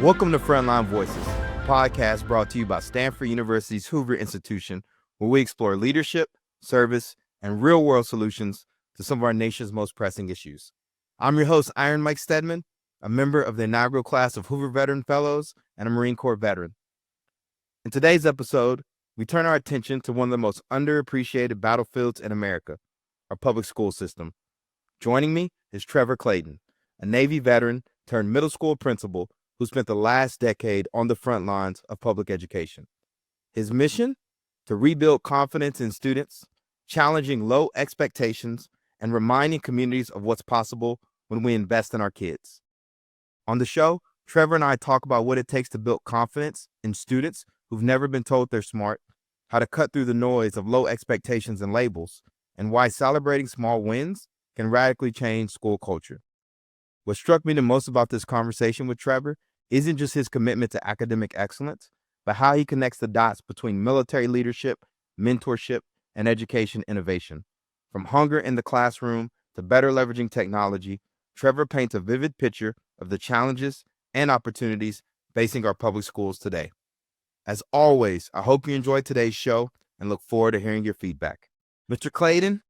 Welcome to Frontline Voices, a podcast brought to you by Stanford University's Hoover Institution, where we explore leadership, service, and real-world solutions to some of our nation's most pressing issues. I'm your host, Iron Mike Stedman, a member of the inaugural class of Hoover Veteran Fellows and a Marine Corps veteran. In today's episode, we turn our attention to one of the most underappreciated battlefields in America, our public school system. Joining me is Trevor Clayton, a Navy veteran turned middle school principal who spent the last decade on the front lines of public education. His mission? To rebuild confidence in students, challenging low expectations, and reminding communities of what's possible when we invest in our kids. On the show, Trevor and I talk about what it takes to build confidence in students who've never been told they're smart, how to cut through the noise of low expectations and labels, and why celebrating small wins can radically change school culture. What struck me the most about this conversation with Trevor isn't just his commitment to academic excellence, but how he connects the dots between military leadership, mentorship, and education innovation. From hunger in the classroom to better leveraging technology, Trevor paints a vivid picture of the challenges and opportunities facing our public schools today. As always, I hope you enjoyed today's show and look forward to hearing your feedback. Mr. Clayton,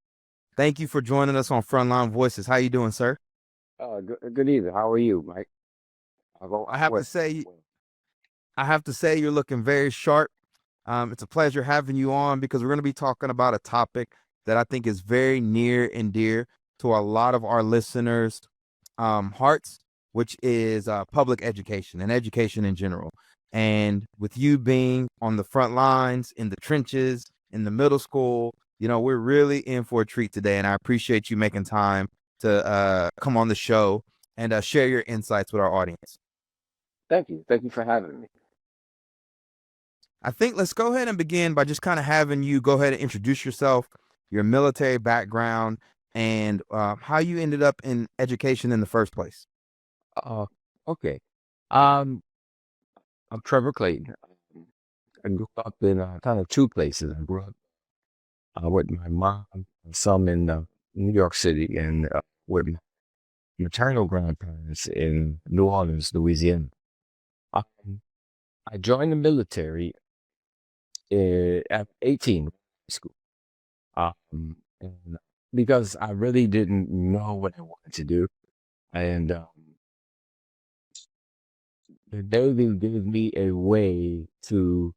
thank you for joining us on Frontline Voices. How you doing, sir? Good evening. How are you, Mike? I have to say you're looking very sharp. It's a pleasure having you on because we're going to be talking about a topic that I think is very near and dear to a lot of our listeners' hearts, which is public education and education in general. And with you being on the front lines, in the trenches, in the middle school, we're really in for a treat today. And I appreciate you making time to come on the show and share your insights with our audience. Thank you. Thank you for having me. I think let's go ahead and begin by just kind of having you go ahead and introduce yourself, your military background, and how you ended up in education in the first place. Okay. I'm Trevor Clayton. I grew up in kind of two places. I grew up with my mom, some in New York City, and with my maternal grandparents in New Orleans, Louisiana. I joined the military at 18, school, and because I really didn't know what I wanted to do, and the Navy gave me a way to,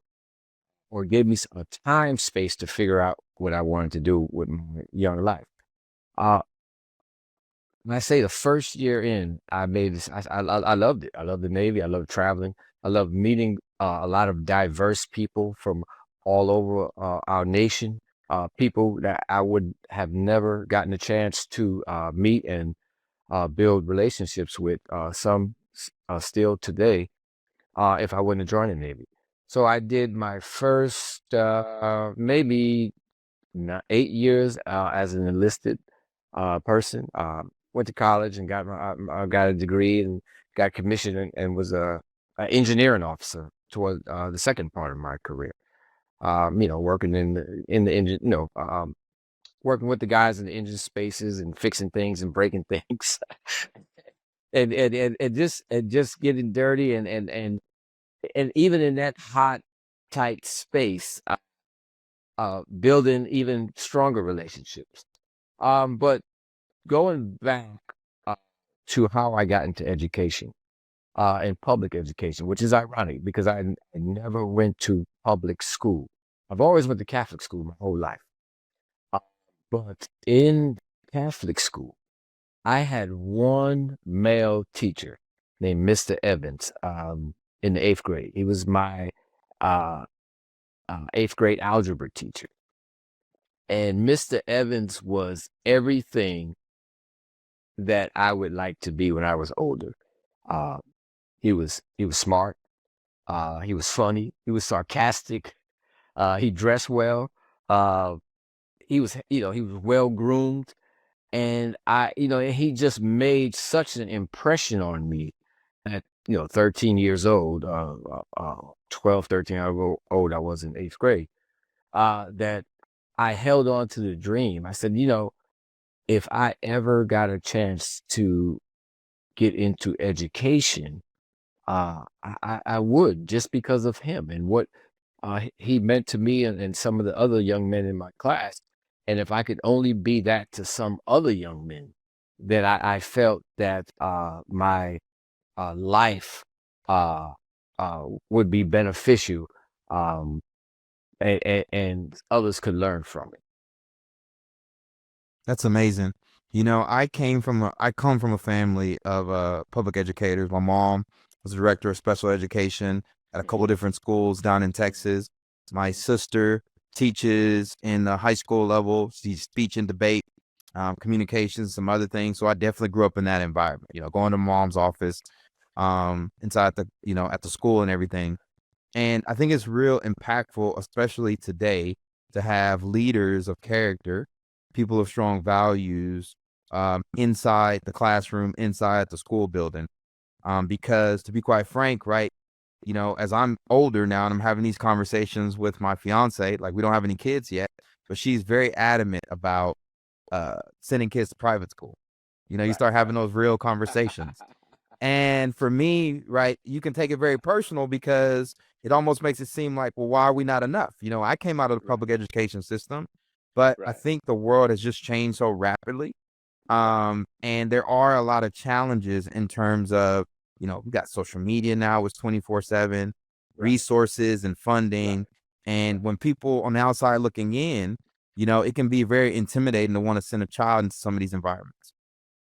or gave me a time space to figure out what I wanted to do with my young life. When I say the first year in, I made this. I loved it. I love the Navy. I love traveling. I love meeting a lot of diverse people from all over our nation. People that I would have never gotten a chance to meet and build relationships with. Some still today, if I wouldn't have joined the Navy. So I did my first maybe 8 years as an enlisted person. Went to college and got a degree and got commissioned and was an engineering officer toward the second part of my career. Working in the engine, working with the guys in the engine spaces and fixing things and breaking things, and just getting dirty and even in that hot, tight space, building even stronger relationships. But going back to how I got into education, and public education, which is ironic because I never went to public school. I've always went to Catholic school my whole life. But in Catholic school, I had one male teacher named Mr. Evans in the 8th grade. He was my 8th grade algebra teacher. And Mr. Evans was everything that I would like to be when I was older. He was smart. He was funny. He was sarcastic. He dressed well. He was well groomed, and he just made such an impression on me at 13 years old, 12, 13 years old. I was in 8th grade. That I held on to the dream. I said, if I ever got a chance to get into education, I would, just because of him and what he meant to me and some of the other young men in my class. And if I could only be that to some other young men, then I felt that my life uh, would be beneficial, um, and others could learn from it. That's amazing. I come from a family of public educators. My mom was a director of special education at a couple Mhm. different schools down in Texas. My sister teaches in the high school level. She's speech and debate, communications, some other things. So I definitely grew up in that environment. Going to mom's office, inside at the school and everything. And I think it's real impactful, especially today, to have leaders of character, people of strong values, inside the classroom, inside the school building. Because to be quite frank, right, as I'm older now and I'm having these conversations with my fiance, like we don't have any kids yet, but she's very adamant about sending kids to private school. You Right, start having right. those real conversations. And for me, right, you can take it very personal because it almost makes it seem like, well, why are we not enough? I came out of the Right, public education system, but I right, think the world has just changed so rapidly. right, And there are a lot of challenges in terms of, we got social media now, it's 24/7, right, resources and right, funding. right. And when people on the outside looking in, it can be very intimidating to want to send a child into some of these environments.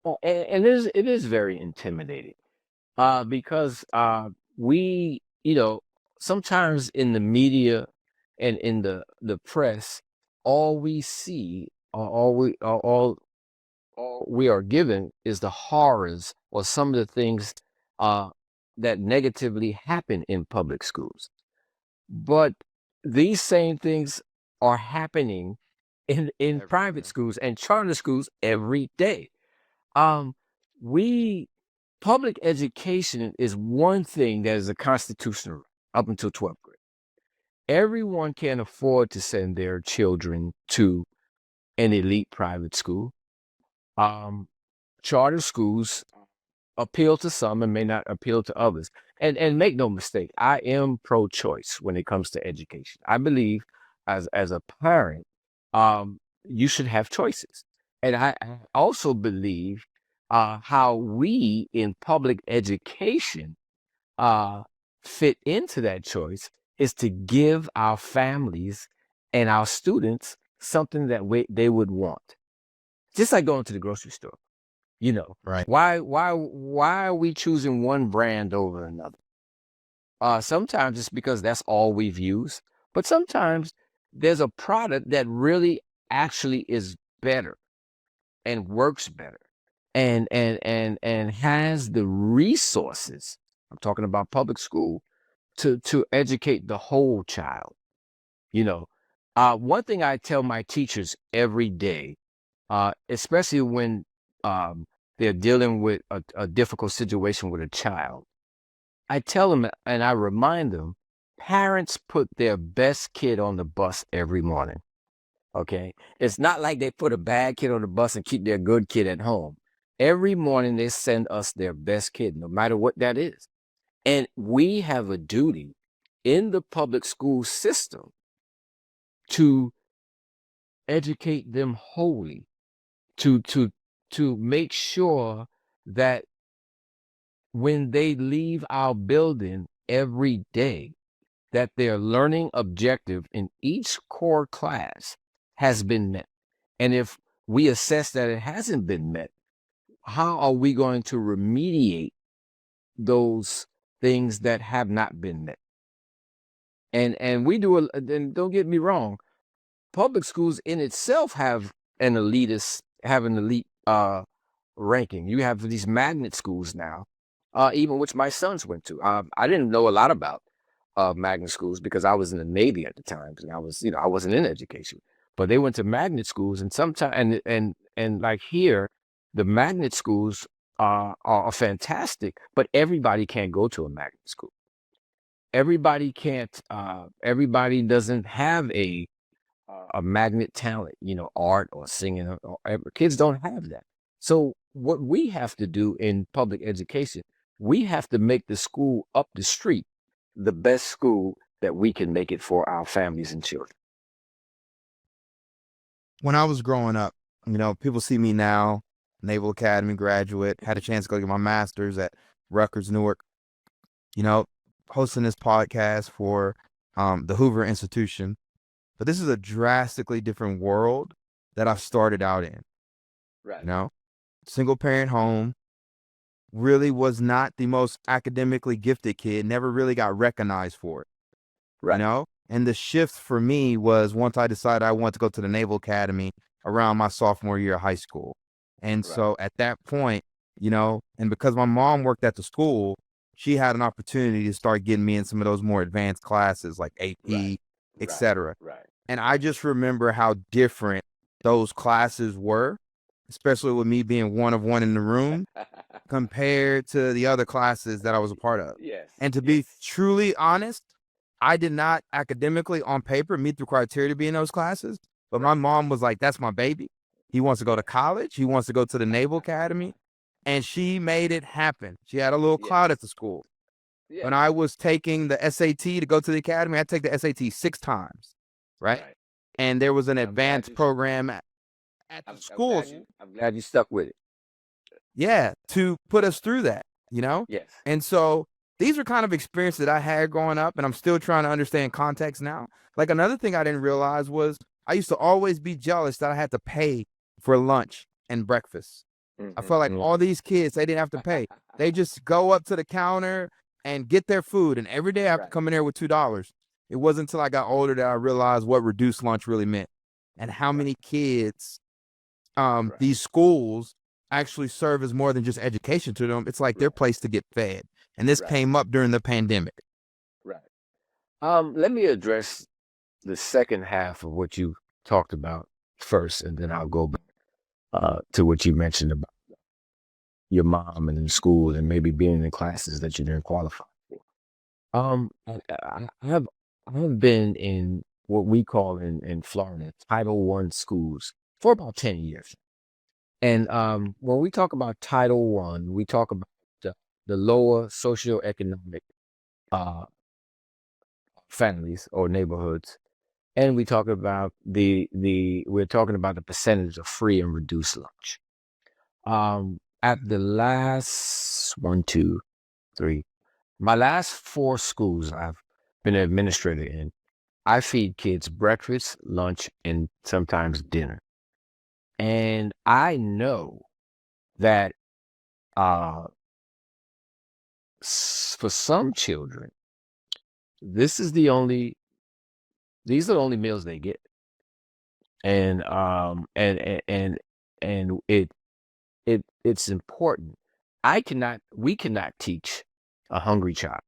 Well, and it is very intimidating. Because we, sometimes in the media and in the press, all we see, or all we are given is the horrors or some of the things uh, that negatively happen in public schools. But these same things are happening in Every private day. schools and charter schools every day. Um, we Public education is one thing that is a constitutional right up until 12th grade. Everyone can afford to send their children to an elite private school. Um, Charter schools appeal to some and may not appeal to others. And make no mistake, I am pro-choice when it comes to education. I believe as a parent, you should have choices. And I also believe how we in public education uh, fit into that choice is to give our families and our students something that they would want. Just like going to the grocery store. You know, Right. why are we choosing one brand over another? Sometimes it's because that's all we've used, but sometimes there's a product that really actually is better and works better and has the resources. I'm talking about public school to educate the whole child. You know, one thing I tell my teachers every day, especially when um, they're dealing with a difficult situation with a child, I tell them and I remind them, parents put their best kid on the bus every morning. Okay. It's not like they put a bad kid on the bus and keep their good kid at home. Every morning they send us their best kid, no matter what that is. And we have a duty in the public school system to educate them wholly, to to make sure that when they leave our building every day, that their learning objective in each core class has been met. And if we assess that it hasn't been met, how are we going to remediate those things that have not been met? And we do, and don't get me wrong, public schools in itself have an elite ranking. You have these magnet schools now, even which my sons went to. I didn't know a lot about magnet schools because I was in the Navy at the time, and I wasn't in education. But they went to magnet schools, and sometimes, and like here, the magnet schools are fantastic, but everybody can't go to a magnet school. Everybody can't. Everybody doesn't have a magnet talent, art or singing. Kids don't have that. So what we have to do in public education, we have to make the school up the street the best school that we can make it for our families and children. When I was growing up, people see me now, Naval Academy graduate, had a chance to go get my master's at Rutgers, Newark, you know, hosting this podcast for the Hoover Institution. But this is a drastically different world that I started out in. Right. Single parent home, really was not the most academically gifted kid, never really got recognized for it. Right. And the shift for me was once I decided I wanted to go to the Naval Academy around my sophomore year of high school. And Right. so at that point, and because my mom worked at the school, she had an opportunity to start getting me in some of those more advanced classes like AP, etc. Right. And I just remember how different those classes were, especially with me being one of one in the room compared to the other classes that I was a part of. Yes. And to be truly honest, I did not academically on paper meet the criteria to be in those classes, but my mom was like, that's my baby. He wants to go to college. He wants to go to the Naval Academy. And she made it happen. She had a little clout at the school. When I was taking the SAT to go to the academy, I take the SAT 6 times, right? And there was an advanced program at the school. I'm glad you stuck with it. Yeah, to put us through that, Yes. And so these are kind of experiences that I had growing up, and I'm still trying to understand context now. Like another thing I didn't realize was I used to always be jealous that I had to pay for lunch and breakfast. I felt like all these kids, they didn't have to pay. They just go up to the counter and get their food, and every day I have to come in there with $2. It wasn't until I got older that I realized what reduced lunch really meant and how many kids these schools actually serve as more than just education to them. It's like their place to get fed. And this came up during the pandemic. Right. Let me address the second half of what you talked about first, and then I'll go back to what you mentioned about your mom and in school and maybe being in classes that you didn't qualify for. I've been in what we call in Florida Title I schools for about 10 years. And when we talk about Title I, we talk about the lower socioeconomic families or neighborhoods, and we talk about we're talking about the percentage of free and reduced lunch. At the last my last 4 schools I've been an administrator in, I feed kids breakfast, lunch, and sometimes dinner. And I know that for some children, these are the only meals they get. And it's important. We cannot teach a hungry child,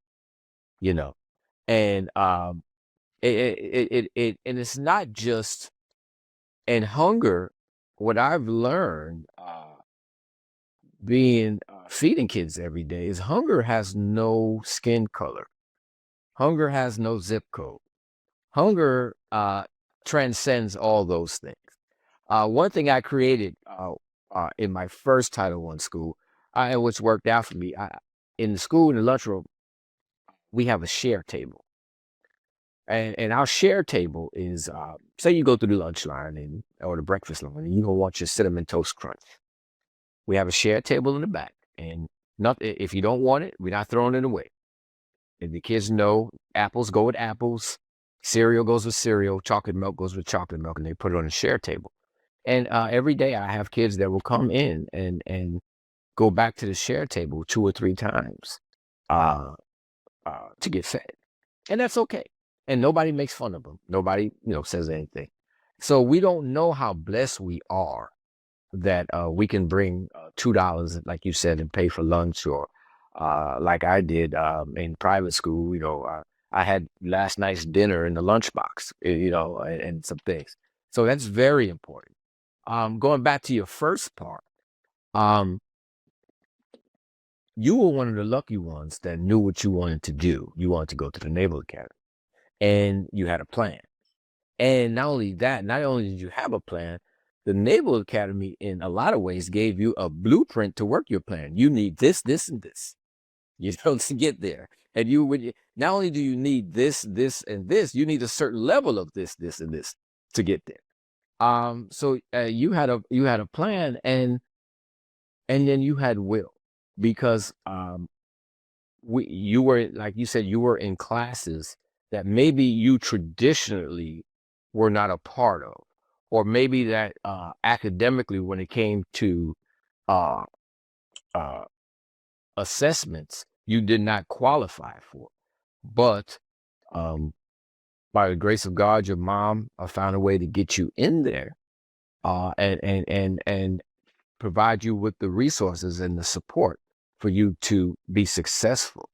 and and it's not just in hunger. What I've learned being feeding kids every day is hunger has no skin color. Hunger has no zip code. Hunger transcends all those things. One thing I created in my first Title I school, which worked out for me, in the school, in the lunchroom, we have a share table. And our share table is, say you go through the lunch line or the breakfast line, and you're going to want your Cinnamon Toast Crunch. We have a share table in the back. And if you don't want it, we're not throwing it away. And the kids know apples go with apples, cereal goes with cereal, chocolate milk goes with chocolate milk, and they put it on the share table. And every day I have kids that will come in and go back to the share table 2 or 3 times to get fed. And that's okay. And nobody makes fun of them. Nobody, says anything. So we don't know how blessed we are that we can bring $2, like you said, and pay for lunch, or like I did in private school. I had last night's dinner in the lunchbox, and some things. So that's very important. Going back to your first part, you were one of the lucky ones that knew what you wanted to do. You wanted to go to the Naval Academy, and you had a plan. And not only did you have a plan, the Naval Academy, in a lot of ways, gave you a blueprint to work your plan. You need this, this, and this. to get there. And not only do you need this, and this, you need a certain level of this, and this to get there. So you had a plan, and then you had will, because you were, like you said, you were in classes that maybe you traditionally were not a part of, or maybe that academically, when it came to uh, uh, assessments, you did not qualify for. But by the grace of God, your mom found a way to get you in there, and provide you with the resources and the support for you to be successful.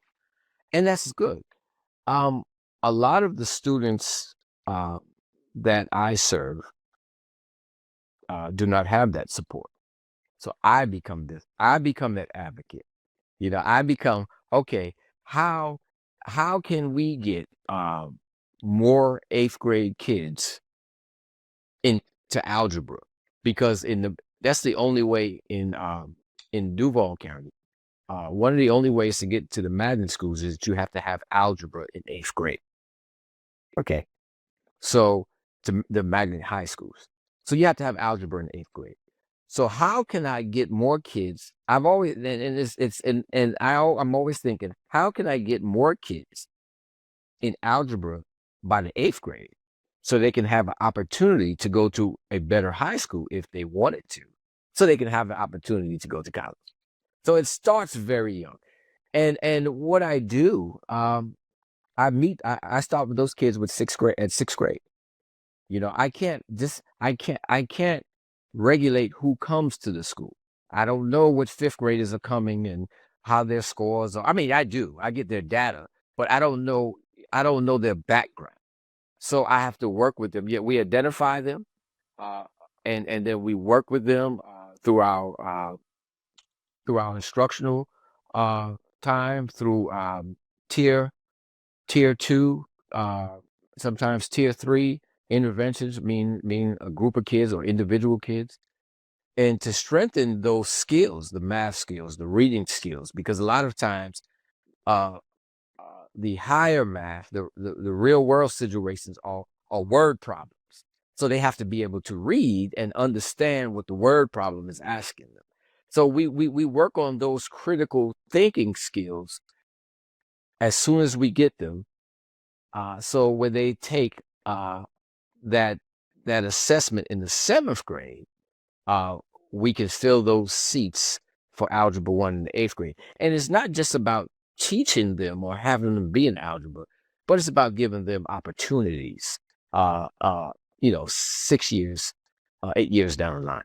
And that's good. A lot of the students that I serve do not have that support. So I become that advocate. I become, okay, how can we get more 8th grade kids into algebra? Because that's the only way in Duval County. One of the only ways to get to the magnet schools is that you have to have algebra in 8th grade. Okay. So to the magnet high schools. So you have to have algebra in 8th grade. So how can I get more kids? I've always, I'm always thinking, how can I get more kids in algebra by the 8th grade, so they can have an opportunity to go to a better high school if they wanted to, so they can have an opportunity to go to college. So it starts very young. And what I do, I start with those kids with 6th grade. I can't regulate who comes to the school. I don't know what 5th graders are coming and how their scores are. I mean, I do. I get their data, but I don't know their background. So I have to work with them. Yet we identify them, and then we work with them through our instructional time, through tier 2, sometimes tier 3 interventions, mean a group of kids or individual kids, and to strengthen those skills, the math skills, the reading skills, because a lot of times the higher math, the real world situations are word problems. So they have to be able to read and understand what the word problem is asking them. So we work on those critical thinking skills as soon as we get them. So when they take that assessment in the 7th grade, we can fill those seats for Algebra 1 in the 8th grade. And it's not just about teaching them or having them be in algebra, but it's about giving them opportunities, 6 years, 8 years down the line.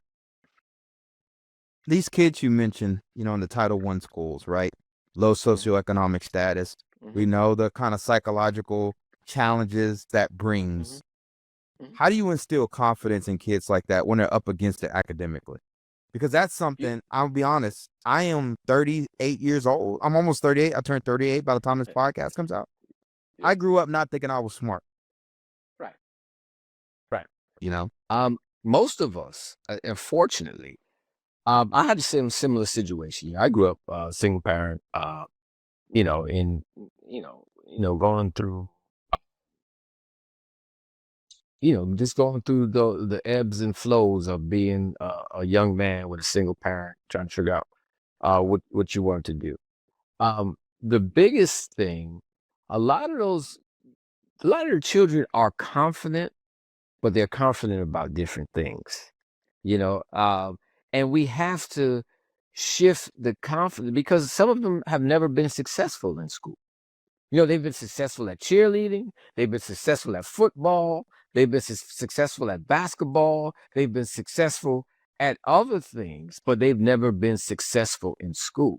These kids you mentioned, in the Title I schools, right? Low socioeconomic status. We know the kind of psychological challenges that brings. How do you instill confidence in kids like that when they're up against it academically? Because that's something, I'll be honest, I am 38 years old. I'm almost 38. I turned 38 by the time this podcast comes out. I grew up not thinking I was smart. Right. You know? Most of us, unfortunately, I had the same similar situation. I grew up single parent, going through, just going through the ebbs and flows of being a young man with a single parent, trying to figure out what you want to do. The biggest thing, a lot of the children are confident, but they're confident about different things, and we have to shift the confidence, because some of them have never been successful in school. They've been successful at cheerleading, they've been successful at football, they've been successful at basketball, they've been successful at other things, but they've never been successful in school.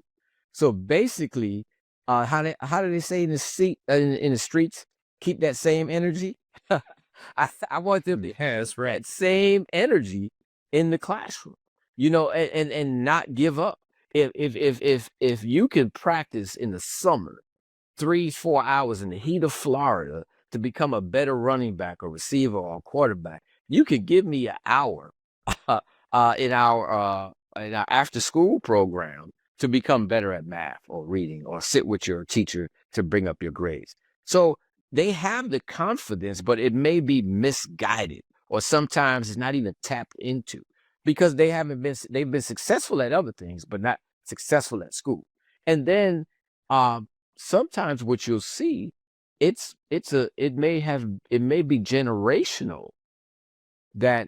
So basically, how do they say in the streets, keep that same energy? I want them to have that same energy in the classroom, and not give up. If you can practice in the summer 3-4 hours in the heat of Florida to become a better running back or receiver or quarterback, you could give me an hour in our after school program to become better at math or reading, or sit with your teacher to bring up your grades. So they have the confidence, but it may be misguided, or sometimes it's not even tapped into, because they've been successful at other things, but not successful at school. And then sometimes what you'll see, it may be generational, that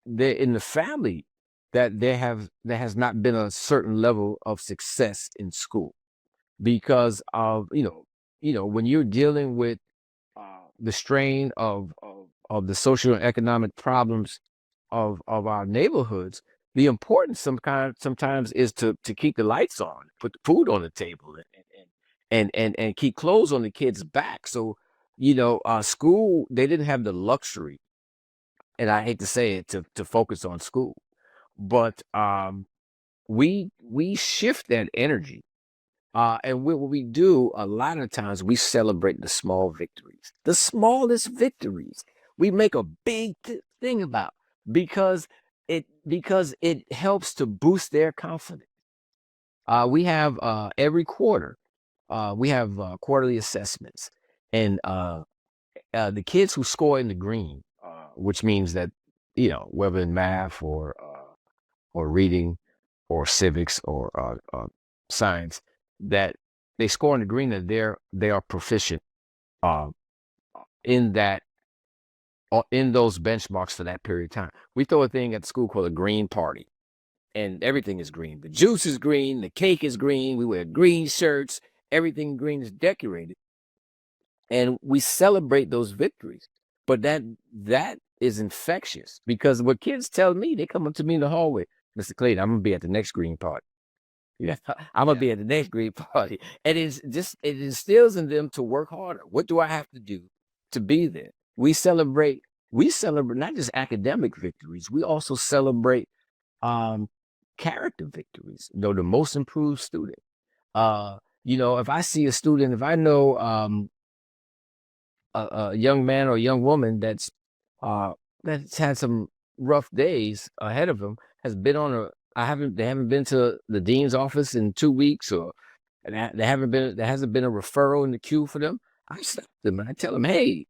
they in the family, that there has not been a certain level of success in school, because of when you're dealing with the strain of the social and economic problems of our neighborhoods. The importance sometimes is to keep the lights on, put the food on the table, and keep clothes on the kids' back. So school, they didn't have the luxury, and I hate to say it, to focus on school, but we shift that energy. And what we do a lot of times, we celebrate the small victories, the smallest victories. We make a big thing about, because it helps to boost their confidence. We have every quarter, we have quarterly assessments, and the kids who score in the green, which means that whether in math or reading or civics or science, that they score in the green, that they are proficient uh, in that in those benchmarks for that period of time. We throw a thing at school called a green party, and everything is green. The juice is green, the cake is green, we wear green shirts, everything green is decorated, and we celebrate those victories. But that is infectious, because what kids tell me, they come up to me in the hallway, Mr. Clayton, I'm gonna be at the next green party. Yeah, I'm gonna be at the next green party. And it instills in them to work harder. What do I have to do to be there? We celebrate not just academic victories, we also celebrate um character victories. The most improved student. If I see a student, if I know a young man or a young woman that's had some rough days ahead of them, has been on a they haven't been to the dean's office in 2 weeks, or there hasn't been a referral in the queue for them, I stop them and I tell them, hey,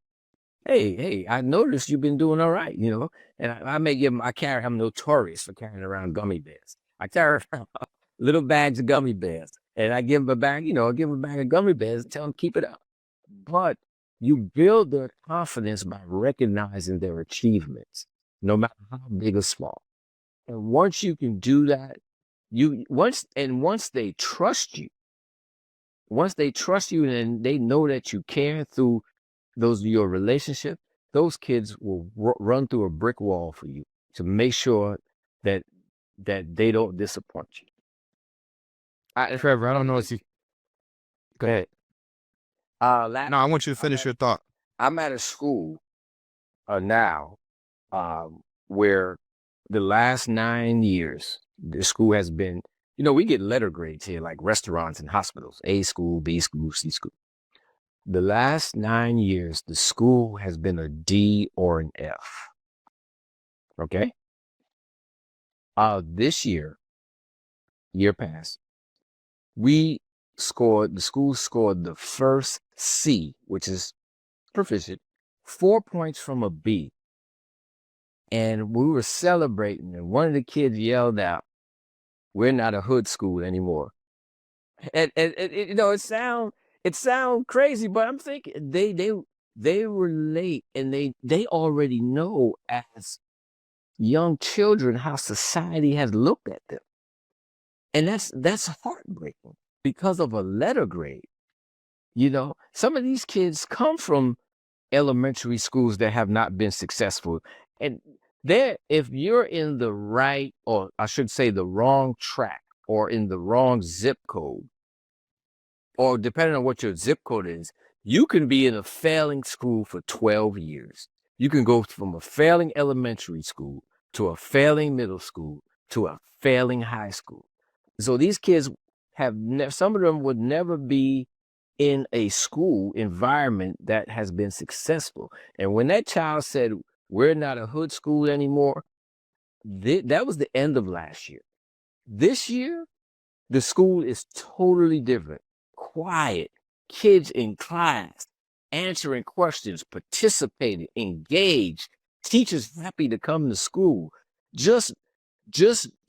I noticed you've been doing all right, and I may give them, I'm notorious for carrying around gummy bears. I carry around little bags of gummy bears, and I give them a bag, I give them a bag of gummy bears and tell them, keep it up. But you build their confidence by recognizing their achievements, no matter how big or small. And once you can do that, once they trust you, and they know that you care through your relationship, those kids will run through a brick wall for you to make sure that they don't disappoint you. Trevor, I don't know if you. Go ahead. No, I want you to finish your thought. I'm at a school now where the last 9 years, the school has been, we get letter grades here, like restaurants and hospitals, A school, B school, C school. The last 9 years, the school has been a D or an F. Okay. This year past, the school scored the first C, which is proficient, 4 points from a B. And we were celebrating, and one of the kids yelled out, "We're not a hood school anymore." And it sound crazy, but I'm thinking they relate, and they already know, as young children, how society has looked at them. And that's heartbreaking, because of a letter grade. Some of these kids come from elementary schools that have not been successful. And if you're in the right, or I should say the wrong track, or in the wrong zip code, or depending on what your zip code is, you can be in a failing school for 12 years. You can go from a failing elementary school to a failing middle school to a failing high school. So these kids some of them would never be in a school environment that has been successful. And when that child said, "We're not a hood school anymore," that was the end of last year. This year, The school is totally different. Quiet, kids in class, answering questions, participating, engaged, teachers happy to come to school. Just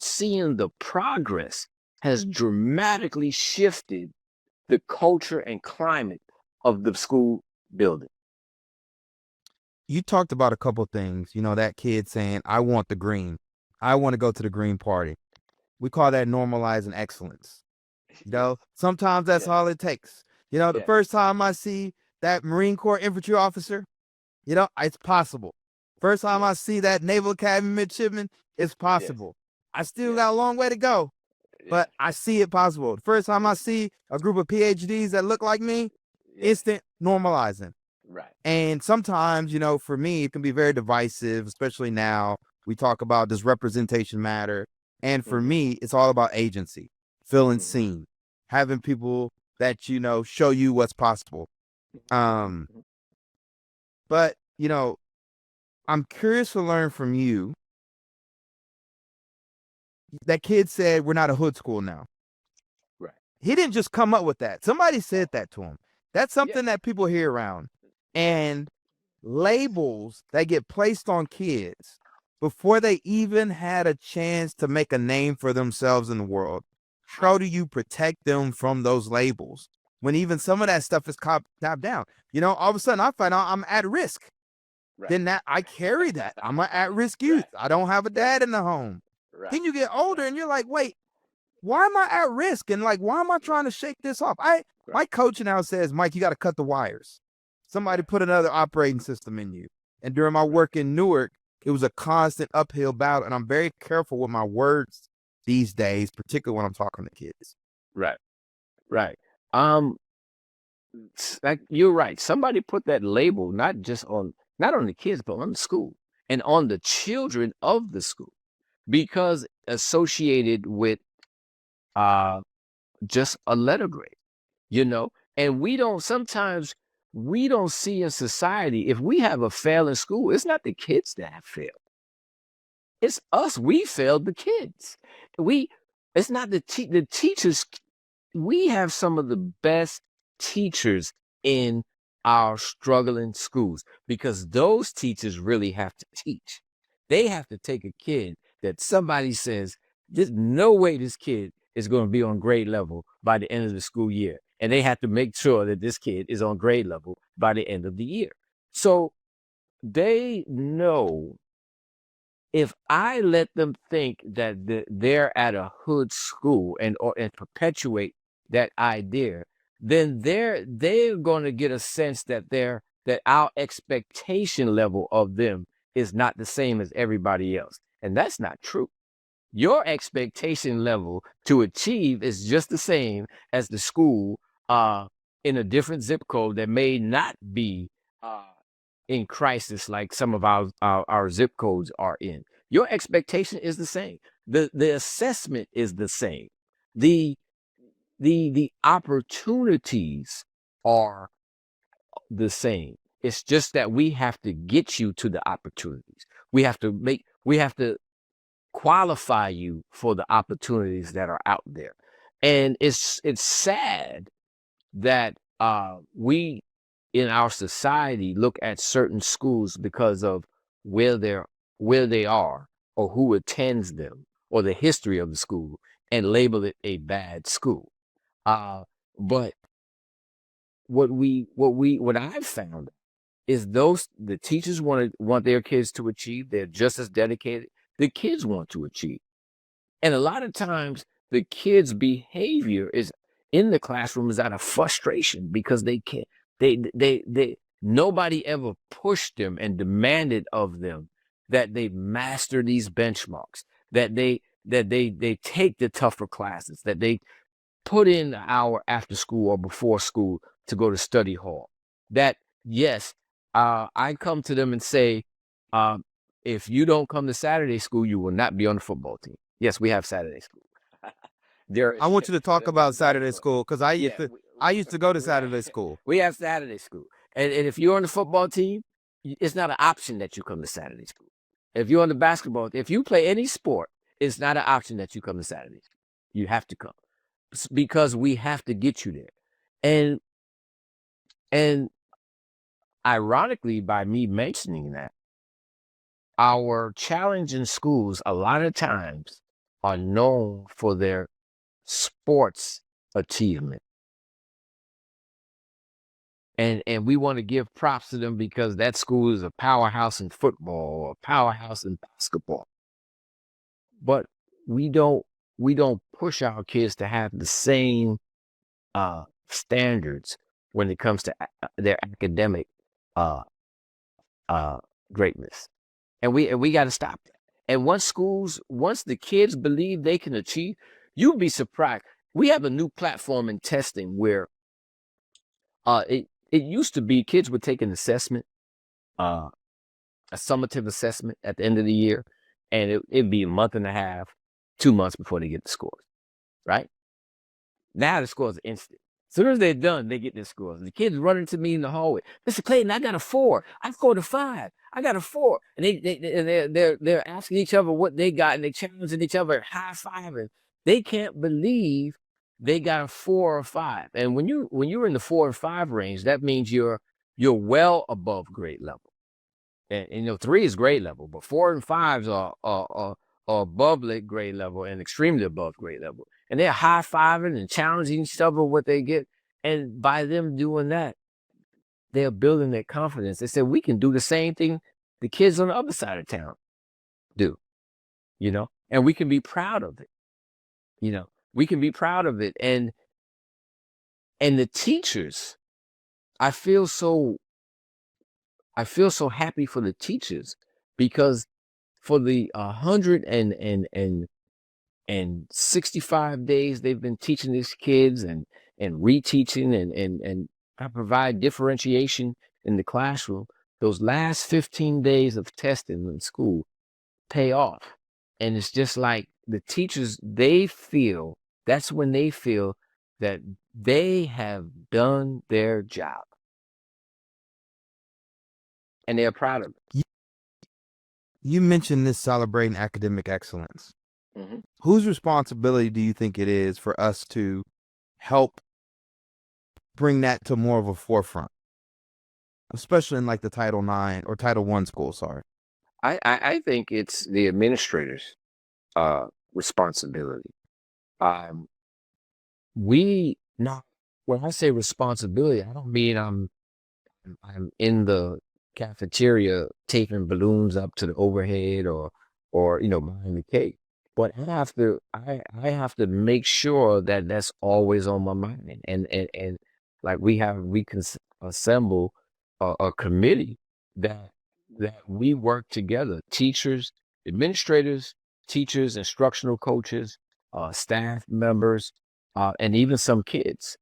seeing the progress has dramatically shifted the culture and climate of the school building. You talked about a couple things, that kid saying, I want the green. I want to go to the green party. We call that normalizing excellence. Sometimes that's all it takes. The first time I see that Marine Corps infantry officer, it's possible. First time I see that Naval Academy midshipman, it's possible. I still got a long way to go, but I see it possible. The first time I see a group of PhDs that look like me, instant normalizing. Right. And sometimes, for me, it can be very divisive, especially now. We talk about, does representation matter? And for me, it's all about agency, feeling seen, having people that, show you what's possible. But, I'm curious to learn from you. That kid said, we're not a hood school now. Right. He didn't just come up with that. Somebody said that to him. That's something that people hear around. And labels that get placed on kids before they even had a chance to make a name for themselves in the world. How do you protect them from those labels when even some of that stuff is tapped down? All of a sudden I find out I'm at risk. Right. Then that I carry that. I'm an at-risk youth. Right. I don't have a dad in the home. Right. Then you get older and you're like, wait, why am I at risk? And why am I trying to shake this off? My coach now says, Mike, you got to cut the wires. Somebody put another operating system in you. And during my work in Newark, it was a constant uphill battle. And I'm very careful with my words these days, particularly when I'm talking to kids. Right. Right. You're right. Somebody put that label not on the kids, but on the school and on the children of the school, because associated with just a letter grade, and sometimes we don't see in society, if we have a failing school, it's not the kids that have failed. It's us. We failed the kids. It's not the teachers. We have some of the best teachers in our struggling schools because those teachers really have to teach. They have to take a kid that somebody says, there's no way this kid is going to be on grade level by the end of the school year. And they have to make sure that this kid is on grade level by the end of the year. So they know, if I let them think that they're at a hood school and perpetuate that idea, then they're going to get a sense that our expectation level of them is not the same as everybody else. And that's not true. Your expectation level to achieve is just the same as the school in a different zip code that may not be in crisis like some of our zip codes are in. Your expectation is the same. The assessment is the same. The opportunities are the same. It's just that we have to get you to the opportunities. We have to qualify you for the opportunities that are out there. And it's sad that we in our society look at certain schools because of where they are or who attends them or the history of the school and label it a bad school. But what I've found is the teachers want their kids to achieve. They're just as dedicated. The kids want to achieve. And a lot of times the kids' behavior is in the classroom is out of frustration because they can't, nobody ever pushed them and demanded of them that they master these benchmarks, that they take the tougher classes, that they put in an hour after school or before school to go to study hall. That, yes, I come to them and say, if you don't come to Saturday school, you will not be on the football team. Yes, we have Saturday school. I want you to talk about Saturday school because I used to go to Saturday school. We have Saturday school. And if you're on the football team, it's not an option that you come to Saturday school. If you're on the basketball, if you play any sport, it's not an option that you come to Saturday school. You have to come. because we have to get you there. And ironically, by me mentioning that, our challenge in schools a lot of times are known for their sports achievement. And we want to give props to them because that school is a powerhouse in football or a powerhouse in basketball. But we don't push our kids to have the same standards when it comes to their academic uh, greatness. And we got to stop that. And once the kids believe they can achieve, you'll be surprised. We have a new platform in testing where it used to be kids would take an assessment, a summative assessment at the end of the year, and it'd be a month and a half, 2 months before they get the scores, right? Now the scores are instant. As soon as they're done, they get their scores. The kids running to me in the hallway, Mr. Clayton, I got a 4. I scored a 5. I got a 4. And they're asking each other what they got, and they challenging each other, high-fiving. They can't believe they got a 4 or 5. And when you're in the 4 or 5 range, that means you're well above grade level. And 3 is grade level, but 4 and 5s are above grade level and extremely above grade level. And they're high-fiving and challenging each other what they get. And by them doing that, they're building their confidence. They said, we can do the same thing the kids on the other side of town do, and we can be proud of it. We can be proud of it. And the teachers, I feel so happy for the teachers because for the 165 days they've been teaching these kids and reteaching and I provide differentiation in the classroom. Those last 15 days of testing in school pay off. And it's just like the teachers, that's when they feel that they have done their job. And they're proud of it. You mentioned this celebrating academic excellence. Mm-hmm. Whose responsibility do you think it is for us to help bring that to more of a forefront, especially in like the Title IX or Title I school? Sorry. I think it's the administrators' responsibility. When I say responsibility, I don't mean I'm in the cafeteria taping balloons up to the overhead or behind the cake. But I have to make sure that that's always on my mind. And like we can assemble a committee that we work together, teachers, administrators, teachers, instructional coaches, staff members, and even some kids.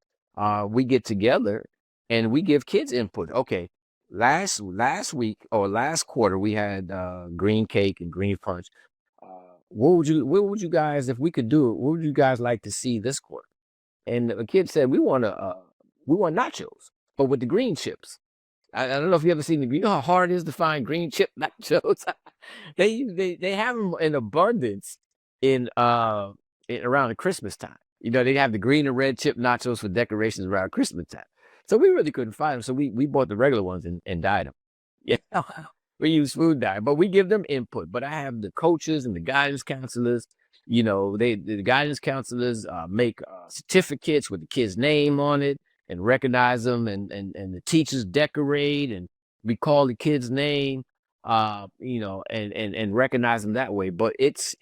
We get together and we give kids input. Okay, last week or last quarter we had green cake and green punch. What would you guys, if we could do it, what would you guys like to see this quarter? And the kid said, we want nachos, but with the green chips. I don't know if you ever seen you know how hard it is to find green chip nachos. they have them in abundance around the Christmas time. They have the green and red chip nachos for decorations around Christmas time. So we really couldn't find them. So we bought the regular ones and dyed them. Yeah. We use food dye, but we give them input. But I have the coaches and the guidance counselors. The guidance counselors make certificates with the kid's name on it and recognize them, and the teachers decorate and we call the kid's name, and recognize them that way. But it's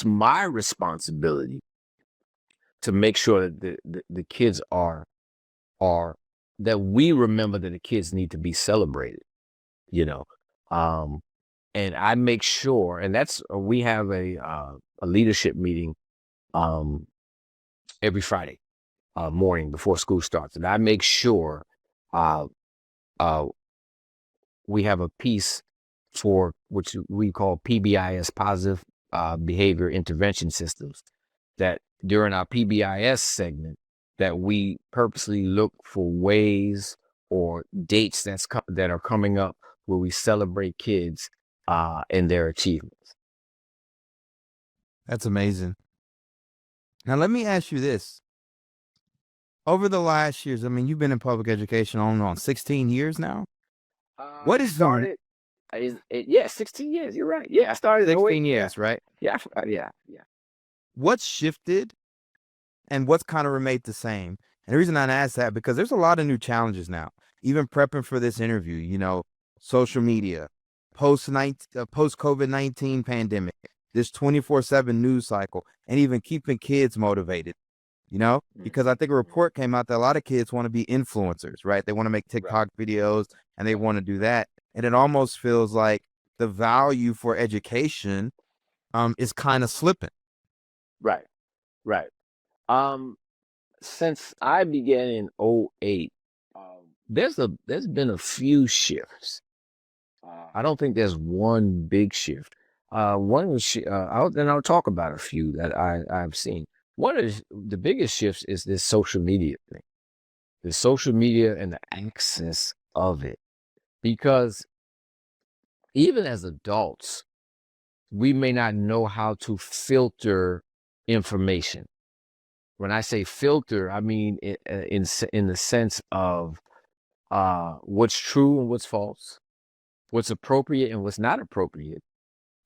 my responsibility to make sure that the kids are that we remember that the kids need to be celebrated. And I make sure, and that's we have a leadership meeting every Friday morning before school starts, and I make sure we have a piece for which we call PBIS, positive behavior intervention systems, that during our PBIS segment that we purposely look for ways or dates that are coming up where we celebrate kids and their achievements. That's amazing. Now, let me ask you this. Over the last years, I mean, you've been in public education on 16 years now. What I is the started, yeah, 16 years. You're right. Yeah, I started in 08. 16 Yeah, years, right? yeah, yeah. What's shifted and what's kind of remained the same? And the reason I ask that because there's a lot of new challenges now. Even prepping for this interview, social media, post COVID-19 pandemic, this 24/7 news cycle, and even keeping kids motivated. Because I think a report came out that a lot of kids want to be influencers, right? They want to make Right, TikTok videos and they want to do that. And it almost feels like the value for education is kind of slipping. right, right. Um, since I began in '08, there's been a few shifts. I don't think there's one big shift. One was, I'll talk about a few that I've seen. One of the biggest shifts is this social media thing, the social media and the access of it. Because even as adults, we may not know how to filter information. When I say filter, I mean in the sense of what's true and what's false, what's appropriate and what's not appropriate,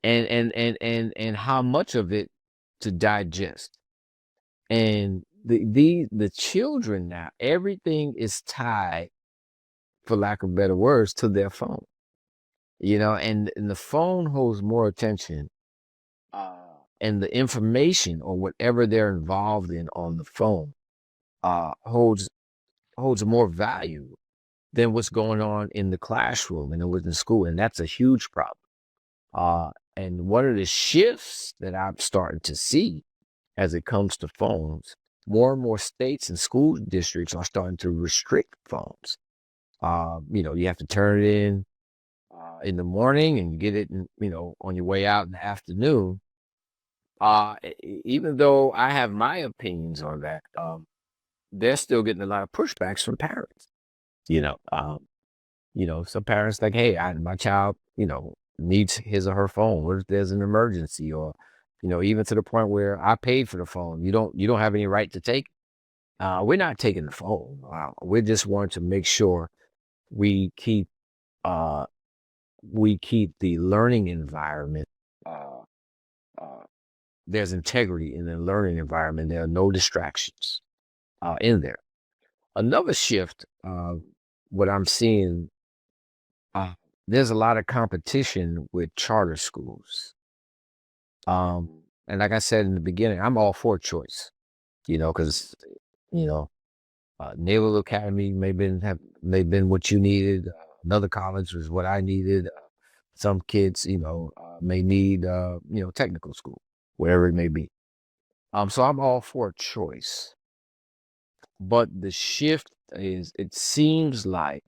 and how much of it to digest. And the children now, everything is tied, for lack of better words, to their phone. And the phone holds more attention, and the information or whatever they're involved in on the phone holds more value than what's going on in the classroom and within school, and that's a huge problem. And one of the shifts that I'm starting to see as it comes to phones, more and more states and school districts are starting to restrict phones. You have to turn it in the morning and get it, on your way out in the afternoon. Even though I have my opinions on that, they're still getting a lot of pushbacks from parents. Some parents like, hey, my child, needs his or her phone. What if there's an emergency? Or, even to the point where I paid for the phone. You don't have any right to take it. We're not taking the phone. We just want to make sure we keep uh, the learning environment. Uh, there's integrity in the learning environment. There are no distractions in there. Another shift, what I'm seeing, there's a lot of competition with charter schools. And like I said in the beginning, I'm all for choice, because, Naval Academy may been what you needed. Another college was what I needed. Some kids, may need, technical school, wherever it may be. So I'm all for choice. But the shift is, it seems like,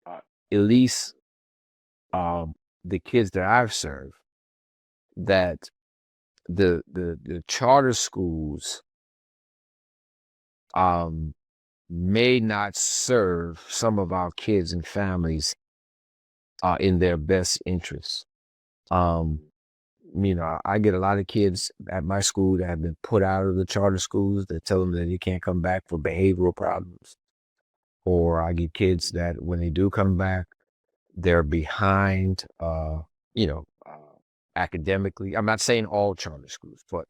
at least the kids that I've served, that the charter schools may not serve some of our kids and families in their best interests. I get a lot of kids at my school that have been put out of the charter schools that tell them that they can't come back for behavioral problems. Or I get kids that when they do come back, they're behind, academically. I'm not saying all charter schools, but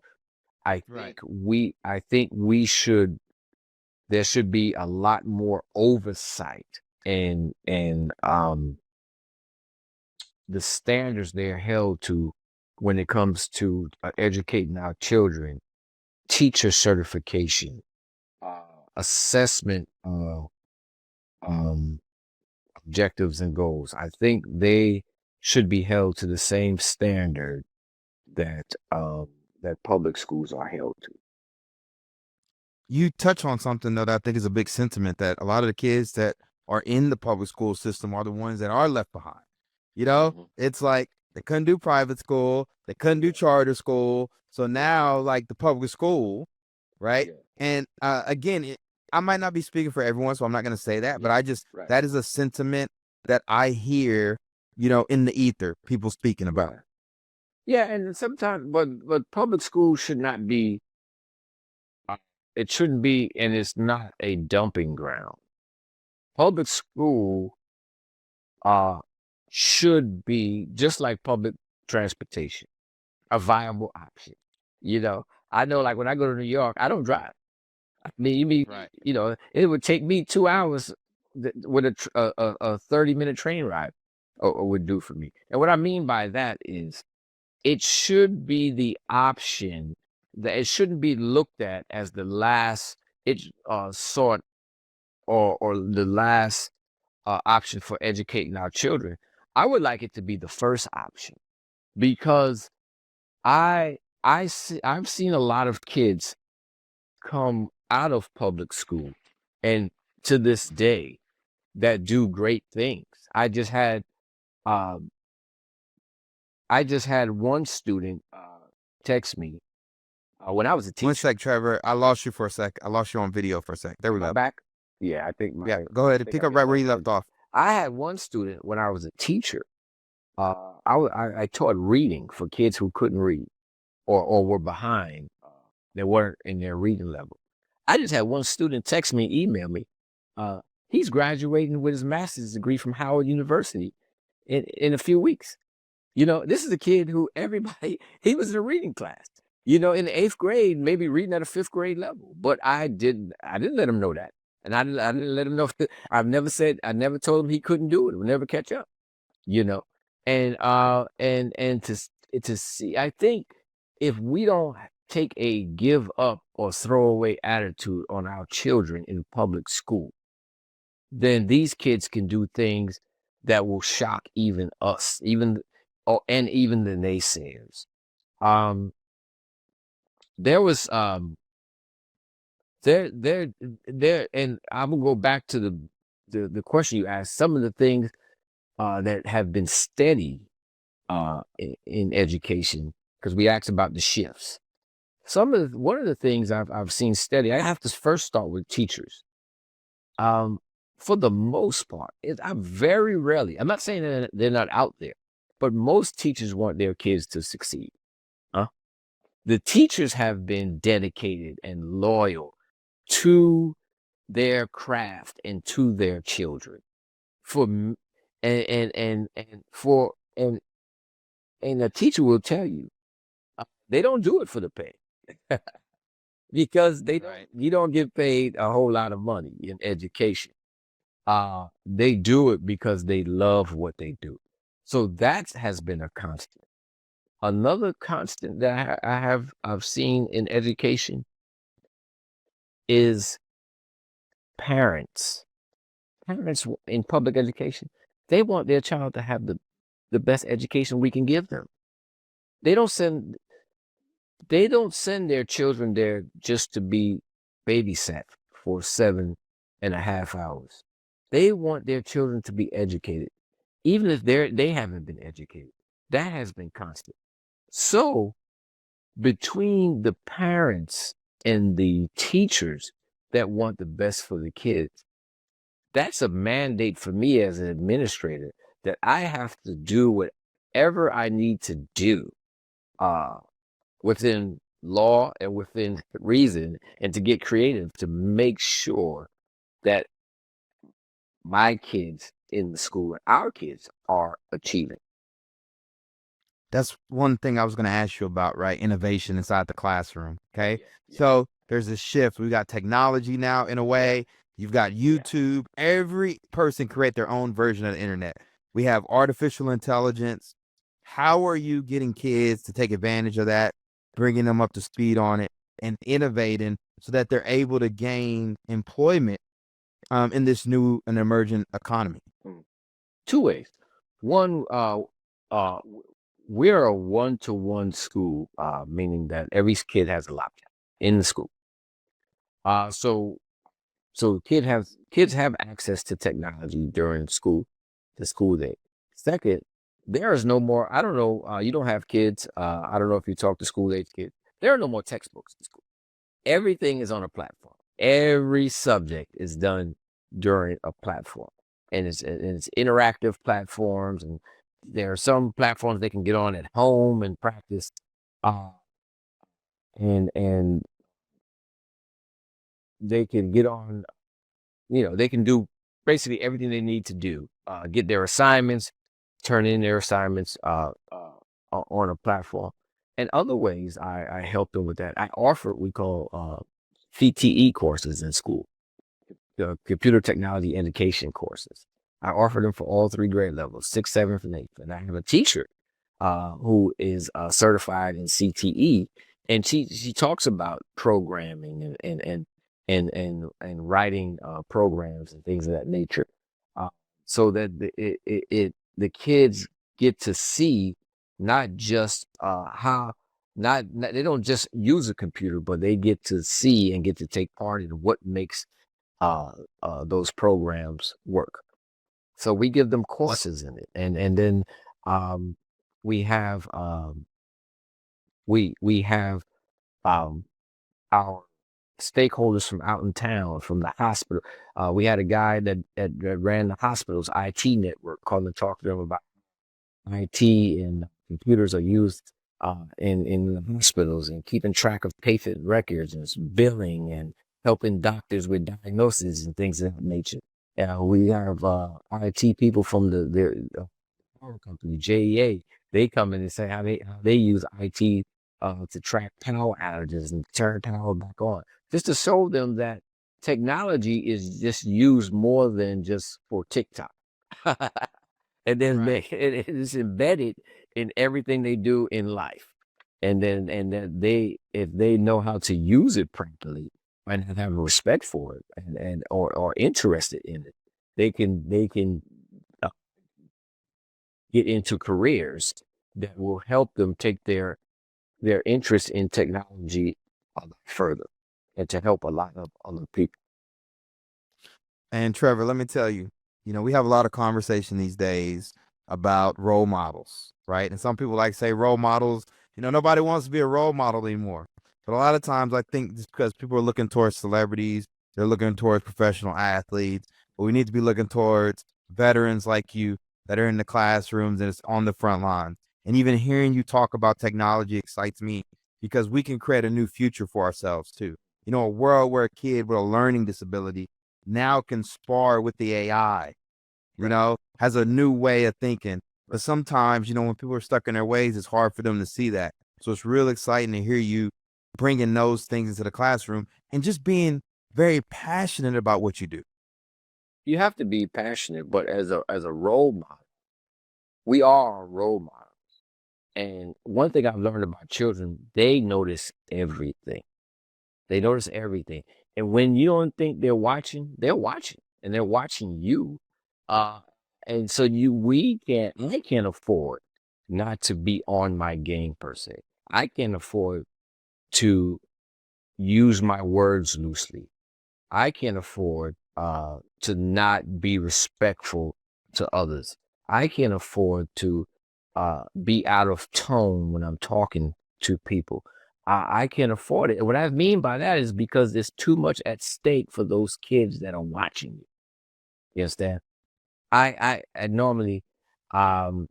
I Right. think there should be a lot more oversight and the standards they're held to when it comes to educating our children, teacher certification, assessment, objectives and goals. I think they should be held to the same standard that public schools are held to. You touch on something though that I think is a big sentiment that a lot of the kids that are in the public school system are the ones that are left behind. It's like they couldn't do private school, they couldn't do charter school, so now like the public school, right? Yeah. And again, I might not be speaking for everyone, so I'm not going to say that, but Right. that is a sentiment that I hear, in the ether, people speaking about. Right. Yeah, and sometimes, but public schools should not be it shouldn't be, and it's not a dumping ground. Public school should be just like public transportation, a viable option. I know, like when I go to New York, I don't drive. I mean, Right. it would take me 2 hours with a 30-minute train ride would do for me. And what I mean by that is it should be the option that it shouldn't be looked at as the last sort or the last option for educating our children. I would like it to be the first option because I've seen a lot of kids come out of public school and to this day that do great things. Um, I just had one student text me when I was a One teacher. sec, Trevor. I lost you for a sec. I lost you on video for a sec. There we Am I go. back? Yeah, I think Yeah, go ahead and think pick I up got right where my you left off. I had one student when I was a teacher. I taught reading for kids who couldn't read or were behind. They weren't in their reading level. I just had one student text me, email me. He's graduating with his master's degree from Howard University in a few weeks. This is a kid who he was in a reading class, in the 8th grade, maybe reading at a 5th grade level. But I didn't let him know that. And I didn't let him know. I never told him he couldn't do it. It would never catch up, you know. And to see, I think if we don't take a give up or throw away attitude on our children in public school, then these kids can do things that will shock even us, and even the naysayers. Um, there was there, and I'm gonna go back to the question you asked. Some of the things that have been steady in education, because we asked about the shifts. One of the things I've seen steady. I have to first start with teachers. For the most part, I'm very rarely. I'm not saying that they're not out there, but most teachers want their kids to succeed. Huh? The teachers have been dedicated and loyal to their craft and to their children for and and a teacher will tell you they don't do it for the pay because you don't get paid a whole lot of money in education. They do it because they love what they do. So that has been a constant. Another constant that I've seen in education is parents. Parents in public education, they want their child to have the best education we can give them. They don't send their children there just to be babysat for 7.5 hours. They want their children to be educated, even if they haven't been educated. That has been constant. So between the parents and the teachers that want the best for the kids, that's a mandate for me as an administrator that I have to do whatever I need to do within law and within reason, and to get creative to make sure that my kids in the school and our kids are achieving. That's one thing I was going to ask you about, right? Innovation inside the classroom. Okay. Yeah. So there's a shift. We got technology now in a way. You've got YouTube. Every person create their own version of the internet. We have artificial intelligence. How are you getting kids to take advantage of that, bringing them up to speed on it and innovating so that they're able to gain employment in this new and emerging economy? Two ways. One, we're a one-to-one school, meaning that every kid has a laptop in the school. So kids have access to technology during the school day. Second, there is no more. I don't know. You don't have kids. I don't know if you talk to school age kids. There are no more textbooks in school. Everything is on a platform. Every subject is done during a platform, and it's interactive platforms, and there are some platforms they can get on at home and practice. And they can get on, they can do basically everything they need to do, get their assignments, turn in their assignments on a platform. And other ways I help them with that. I offer what we call CTE courses in school, the computer technology education courses. I offer them for all 3 grade levels, 6th, 7th, and 8th. And I have a teacher who is certified in CTE, and she talks about programming and writing programs and things of that nature, uh, so that the kids get to see not just how not they don't just use a computer, but they get to see and get to take part in what makes those programs work. So we give them courses in it, and then um, we have we have um, our stakeholders from out in town, from the hospital. We had a guy that ran the hospital's IT network, called and talked to them about IT and computers are used in the hospitals and keeping track of patient records and billing and helping doctors with diagnoses and things of that nature. We have IT people from the power company, JEA. They come in and say how they use IT to track power outages and turn power back on, just to show them that technology is just used more than just for TikTok. And then Right. it is embedded in everything they do in life. And then they, if they know how to use it properly and have respect for it or interested in it, they can uh, get into careers that will help them take their interest in technology a lot further and to help a lot of other people. And Trevor, let me tell you, we have a lot of conversation these days about role models, right? And some people like to say role models, nobody wants to be a role model anymore. But a lot of times I think just because people are looking towards celebrities, they're looking towards professional athletes, but we need to be looking towards veterans like you that are in the classrooms and it's on the front line. And even hearing you talk about technology excites me because we can create a new future for ourselves too. A world where a kid with a learning disability now can spar with the AI, Right. has a new way of thinking. But sometimes, when people are stuck in their ways, it's hard for them to see that. So it's real exciting to hear you bringing those things into the classroom and just being very passionate about what you do. You have to be passionate, but as a role model, we are a role model. And one thing I've learned about children, they notice everything. They notice everything. And when you don't think they're watching and they're watching you. Uh, and so I can't afford not to be on my game per se. I can't afford to use my words loosely. I can't afford to not be respectful to others. I can't afford to be out of tone when I'm talking to people. I can't afford it. And what I mean by that is because there's too much at stake for those kids that are watching you. You understand? I normally um,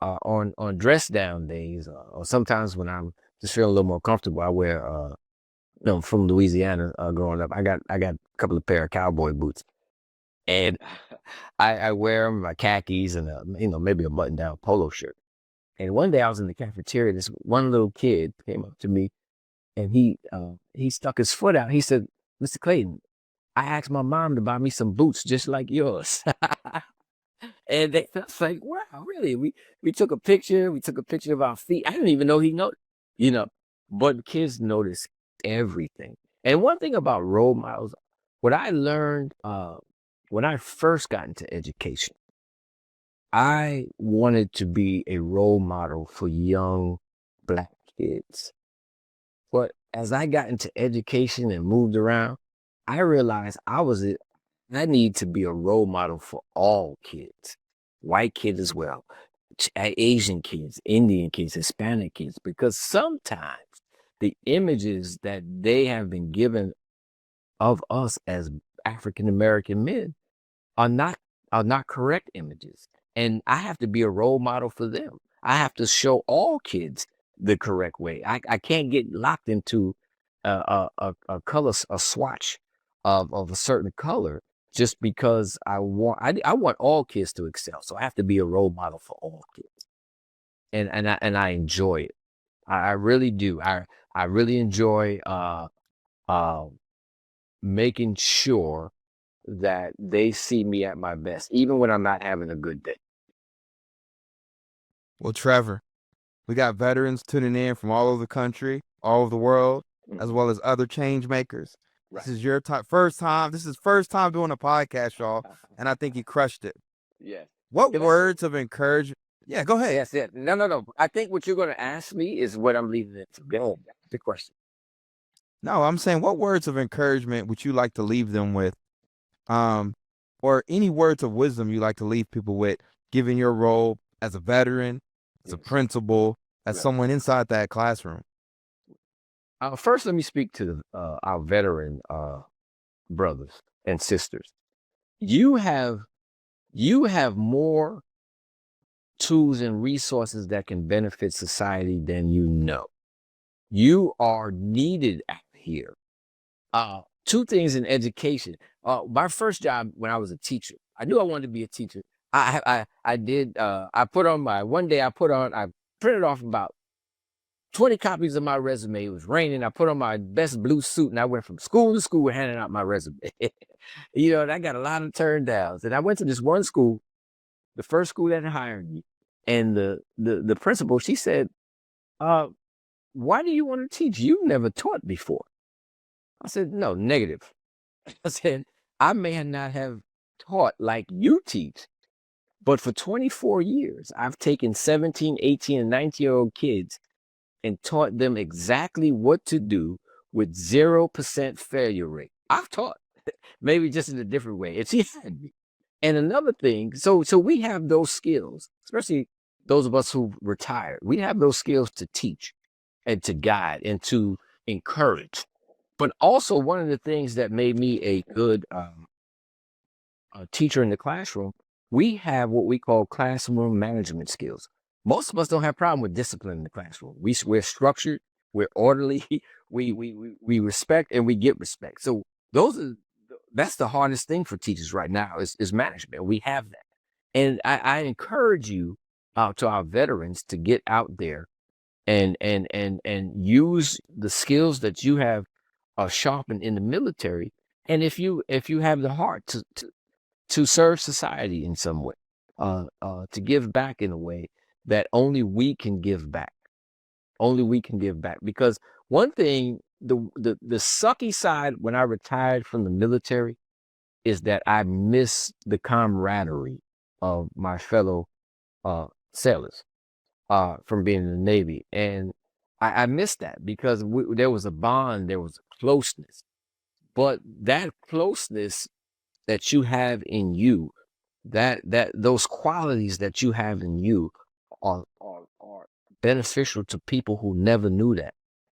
on dress down days, or sometimes when I'm just feeling a little more comfortable, I wear from Louisiana, growing up. I got a couple of pair of cowboy boots, and I wear them, my khakis, and maybe a button down polo shirt. And one day I was in the cafeteria. This one little kid came up to me, and he stuck his foot out. He said, "Mr. Clayton, I asked my mom to buy me some boots just like yours." And they felt like, wow, really? We took a picture. We took a picture of our feet. I didn't even know he noticed, you know. But kids notice everything. And one thing about role models, what I learned when I first got into education, I wanted to be a role model for young Black kids. But as I got into education and moved around, I realized I need to be a role model for all kids, white kids as well, Asian kids, Indian kids, Hispanic kids, because sometimes the images that they have been given of us as African American men are not are not correct images. And I have to be a role model for them. I have to show all kids the correct way. I can't get locked into a color, a swatch of a certain color, just because I want all kids to excel. So I have to be a role model for all kids, and I enjoy it. I really do. I really enjoy uh, making sure that they see me at my best, even when I'm not having a good day. Well, Trevor, we got veterans tuning in from all over the country, all over the world, as well as other change makers. Right. This is your first time. This is first time doing a podcast, y'all, and I think you crushed it. Yes. What Can I- words of encouragement? Yeah, go ahead. Yes, yes. No. I think what you're going to ask me is what I'm leaving it to. Go ahead. That's the question. No, I'm saying, what words of encouragement would you like to leave them with? Or any words of wisdom you like to leave people with, given your role as a veteran, as a Yes. principal, as Right. someone inside that classroom. First, let me speak to our veteran brothers and sisters. You have more tools and resources that can benefit society than you know. You are needed out here. Two things in education. My first job when I was a teacher, I knew I wanted to be a teacher. I did. I printed off about 20 copies of my resume. It was raining. I put on my best blue suit and I went from school to school handing out my resume. And I got a lot of turn downs. And I went to this one school, the first school that hired me. And the principal, she said, why do you want to teach? You've never taught before. I said, no, negative. I said, I may not have taught like you teach, but for 24 years, I've taken 17, 18, and 19-year-old kids and taught them exactly what to do with 0% failure rate. I've taught, maybe just in a different way. And she had me. And another thing, so we have those skills, especially those of us who retired. We have those skills to teach and to guide and to encourage. But also, one of the things that made me a good teacher in the classroom, we have what we call classroom management skills. Most of us don't have a problem with discipline in the classroom. We're structured, we're orderly, we respect and we get respect. So that's the hardest thing for teachers right now is management. We have that. And I encourage you to our veterans to get out there and use the skills that you have sharpened in the military. And if you have the heart to serve society in some way, to give back in a way that only we can give back. Only we can give back. Because one thing, the sucky side when I retired from the military is that I miss the camaraderie of my fellow sailors from being in the Navy. And I miss that because there was a bond, there was a closeness. But that closeness that you have in you, that those qualities that you have in you are beneficial to people who never knew that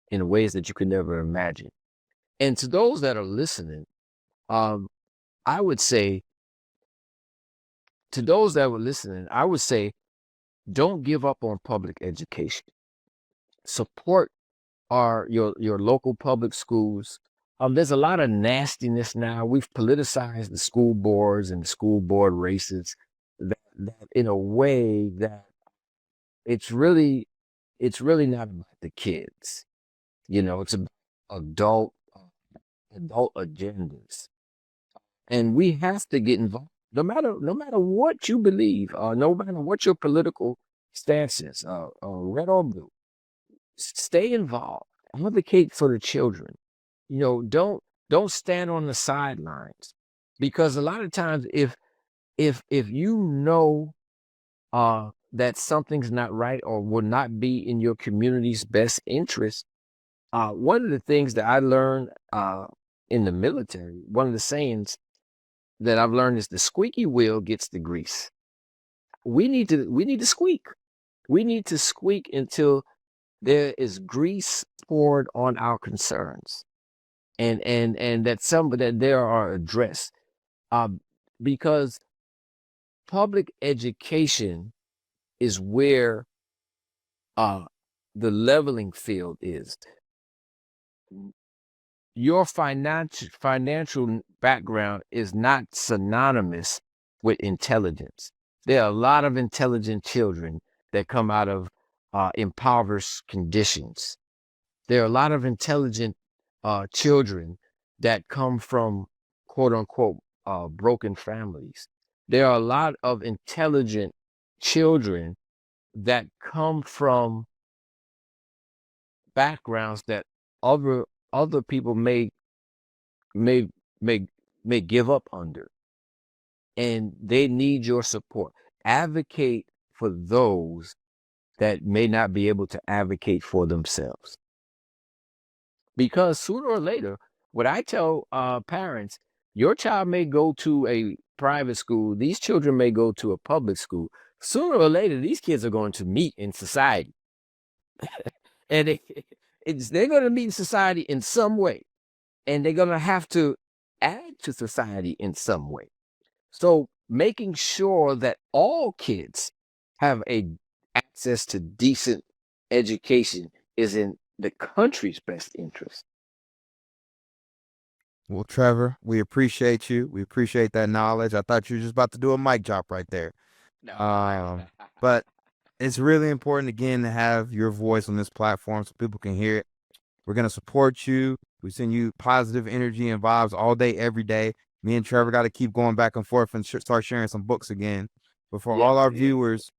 in ways that you could never imagine. And to those that are listening, I would say, don't give up on public education. Support your local public schools. There's a lot of nastiness now. We've politicized the school boards and the school board races that in a way that it's really not about the kids. It's about adult agendas. And we have to get involved. No matter what you believe, no matter what your political stance is, red or blue, stay involved. Advocate for the children. Don't stand on the sidelines, because a lot of times if you know that something's not right or will not be in your community's best interest, one of the things that I learned in the military, one of the sayings that I've learned is the squeaky wheel gets the grease. We need to squeak. We need to squeak until there is grease poured on our concerns, and that there are addressed, because public education is where the leveling field is. your financial background is not synonymous with intelligence. There are a lot of intelligent children that come out of impoverished conditions. There are a lot of intelligent children that come from quote unquote broken families. There are a lot of intelligent children that come from backgrounds that other people may may may give up under, and they need your support. Advocate for those that may not be able to advocate for themselves, because sooner or later, what I tell parents, your child may go to a private school, these children may go to a public school. Sooner or later, these kids are going to meet in society, and they're going to meet in society in some way, and they're going to have to add to society in some way. So making sure that all kids have access to decent education is in the country's best interest. Well, Trevor, we appreciate you. We appreciate that knowledge. I thought you were just about to do a mic drop right there. No. But it's really important, again, to have your voice on this platform so people can hear it. We're going to support you. We send you positive energy and vibes all day, every day. Me and Trevor got to keep going back and forth and start sharing some books again. But for all our viewers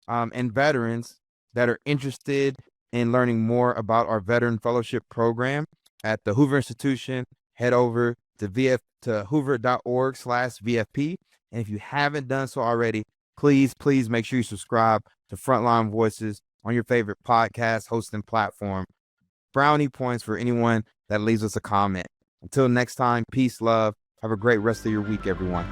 and veterans that are interested in learning more about our Veteran Fellowship Program at the Hoover Institution, head over to hoover.org/VFP. And if you haven't done so already, please make sure you subscribe to Frontline Voices on your favorite podcast hosting platform. Brownie points for anyone that leaves us a comment. Until next time, peace, love. Have a great rest of your week, everyone.